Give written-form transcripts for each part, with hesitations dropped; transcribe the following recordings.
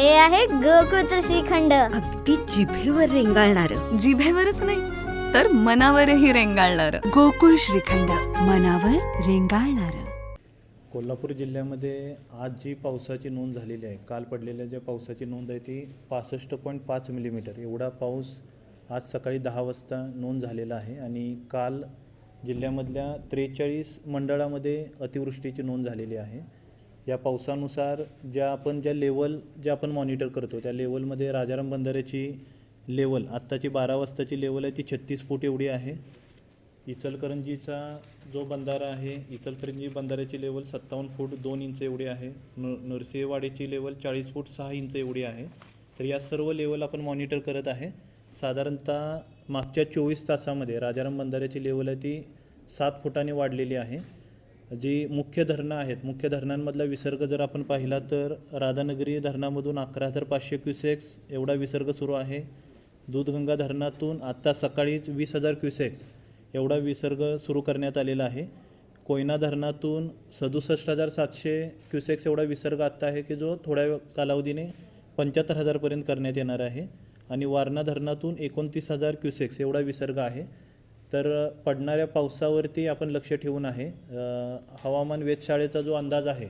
हे आहे गोकुळचं श्रीखंड. अगदी जिभेवर रेंगाळणार. जिभेवरच नाही तर मनावरही रेंगाळणार. गोकुळ श्रीखंड, मनावर रेंगाळणार. कोल्हापूर जिल्ह्यामध्ये आज जी पावसाची नोंद झालेली आहे, काल पडलेल्या ज्या पावसाची नोंद आहे ती 65.5 मिलीमीटर एवढा पाऊस आज सकाळी 10 वाजता नोंद झालेला आहे. आणि काल जिल्ह्यामधल्या 43 मंडळामध्ये अतिवृष्टीची नोंद झालेली आहे. या पावसानुसार ज्या आपण मॉनिटर करतो त्या लेवलमध्ये राजाराम बंधाऱ्याची लेवल आत्ताची 12 वाजताची लेवल आहे ती 36 फूट एवढी आहे. इचलकरंजीचा जो बंधारा आहे, इचलकरंजी बंधाऱ्याची लेवल 57 फूट 2 इंच एवढी आहे. नरसिंहवाडीची लेवल 40 फूट 6 इंच एवढी आहे. तर या सर्व लेवल आपण मॉनिटर करत आहे. साधारणतः मागच्या 24 तासामध्ये राजाराम बंधाऱ्याची लेवल आहे ती 7 फुटांनी वाढलेली आहे. जी मुख्य धरणं आहेत, मुख्य धरणांमधला विसर्ग जर आपण पाहिला तर राधानगरी धरणामधून 11,500 क्युसेक्स एवढा विसर्ग सुरू आहे. दूधगंगा धरणातून आत्ता सकाळीच 20,000 क्युसेक्स एवढा विसर्ग सुरू करण्यात आलेला आहे. कोयना धरणातून 67,700 क्युसेक्स एवढा विसर्ग आत्ता आहे की जो थोड्या कालावधीने 75,000पर्यंत करण्यात येणार आहे. आणि वारणा धरणातून 29,000 क्युसेक्स एवढा विसर्ग आहे. तर पडणाऱ्या पावसावरती आपण लक्ष ठेवून आहे. हवामान वेधशाळेचा जो अंदाज आहे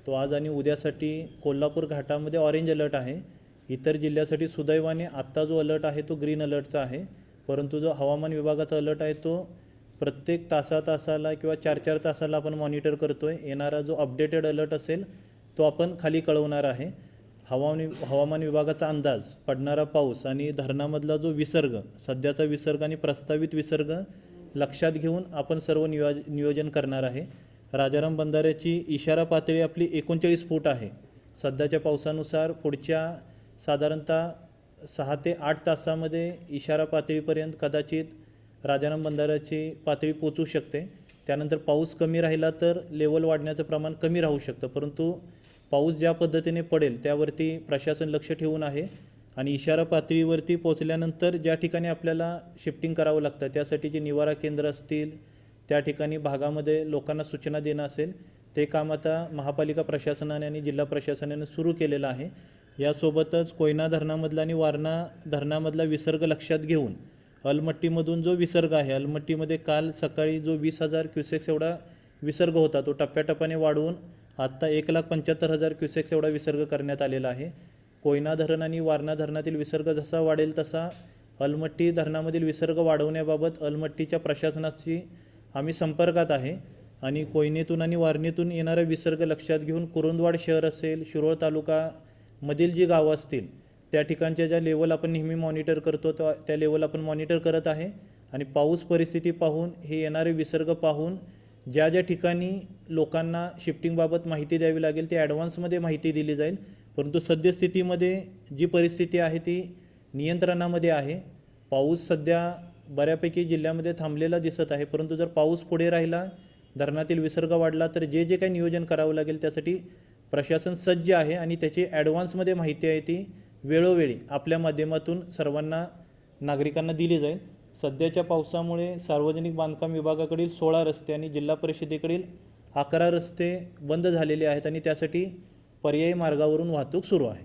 तो आज आणि उद्यासाठी कोल्हापूर घाटामध्ये ऑरेंज अलर्ट आहे. इतर जिल्ह्यासाठी सुदैवाने आत्ता जो अलर्ट आहे तो ग्रीन अलर्टचा आहे. परंतु जो हवामान विभागाचा अलर्ट आहे तो प्रत्येक तासाला किंवा 4-4 तासाला आपण मॉनिटर करतो आहे. येणारा जो अपडेटेड अलर्ट असेल तो आपण खाली कळवणार आहे. हवामान विभागाचा अंदाज, पडणारा पाऊस आणि धरणामधला जो विसर्ग, सध्याचा विसर्ग आणि प्रस्तावित विसर्ग लक्षात घेऊन आपण सर्व नियोजन करणार आहे. राजाराम बंधाऱ्याची इशारा पातळी आपली 39 फूट आहे. सध्याच्या पावसानुसार पुढच्या साधारणतः 6 ते 8 तासामध्ये इशारा पातळीपर्यंत कदाचित राजाराम बंधाऱ्याची पातळी पोचू शकते. त्यानंतर पाऊस कमी राहिला तर लेवल वाढण्याचं प्रमाण कमी राहू शकतं. परंतु पाऊस ज्या पद्धतीने पडेल त्यावरती प्रशासन लक्ष ठेवून आहे. आणि इशारा पातळीवरती पोचल्यानंतर ज्या ठिकाणी आपल्याला शिफ्टिंग करावं लागतं त्यासाठी जी निवारा केंद्र असतील, त्या ठिकाणी भागामध्ये लोकांना सूचना देणं असेल, ते काम आता महापालिका प्रशासनाने आणि जिल्हा प्रशासनाने सुरू केलेलं आहे. यासोबतच कोयना धरणामधला आणि वारणा धरणामधला विसर्ग लक्षात घेऊन अलमट्टीमधून जो विसर्ग आहे, अलमट्टीमध्ये काल सकाळी जो 20,000 क्युसेक्स एवढा विसर्ग होता तो टप्प्याटप्प्याने वाढवून आत्ता 1,75,000 क्युसेक्स एवढा विसर्ग करण्यात आलेला आहे. कोयना धरण आणि वारणा धरणातील विसर्ग जसा वाढेल तसा अलमट्टी धरणामधील विसर्ग वाढवण्याबाबत अलमट्टीच्या प्रशासनाशी आम्ही संपर्कात आहे. आणि कोयनेतून आणि वारणेतून येणारा विसर्ग लक्षात घेऊन कुरुंदवाड शहर असेल, शिरोळ तालुकामधील जी गावं असतील त्या ठिकाणच्या ज्या लेवल आपण नेहमी मॉनिटर करतो त्या लेवल आपण मॉनिटर करत आहे. आणि पाऊस परिस्थिती पाहून, हे येणारे विसर्ग पाहून ज्या ज्या ठिकाणी लोकांना शिफ्टिंगबाबत माहिती द्यावी लागेल ती ॲडव्हान्समध्ये माहिती दिली जाईल. परंतु सद्यस्थितीमध्ये जी परिस्थिती आहे ती नियंत्रणामध्ये आहे. पाऊस सध्या बऱ्यापैकी जिल्ह्यामध्ये थांबलेला दिसत आहे. परंतु जर पाऊस पुढे राहिला, धरणातील विसर्ग वाढला तर जे काही नियोजन करावं लागेल त्यासाठी प्रशासन सज्ज आहे. आणि त्याची ॲडव्हान्समध्ये माहिती आहे ती वेळोवेळी आपल्या माध्यमातून सर्वांना नागरिकांना दिली जाईल. सध्याच्या पावसामुळे सार्वजनिक बांधकाम विभागाकडील 16 रस्ते आणि जिल्हा परिषदेकडील 11 रस्ते बंद झालेले आहेत आणि त्यासाठी पर्यायी मार्गावरून वाहतूक सुरू आहे.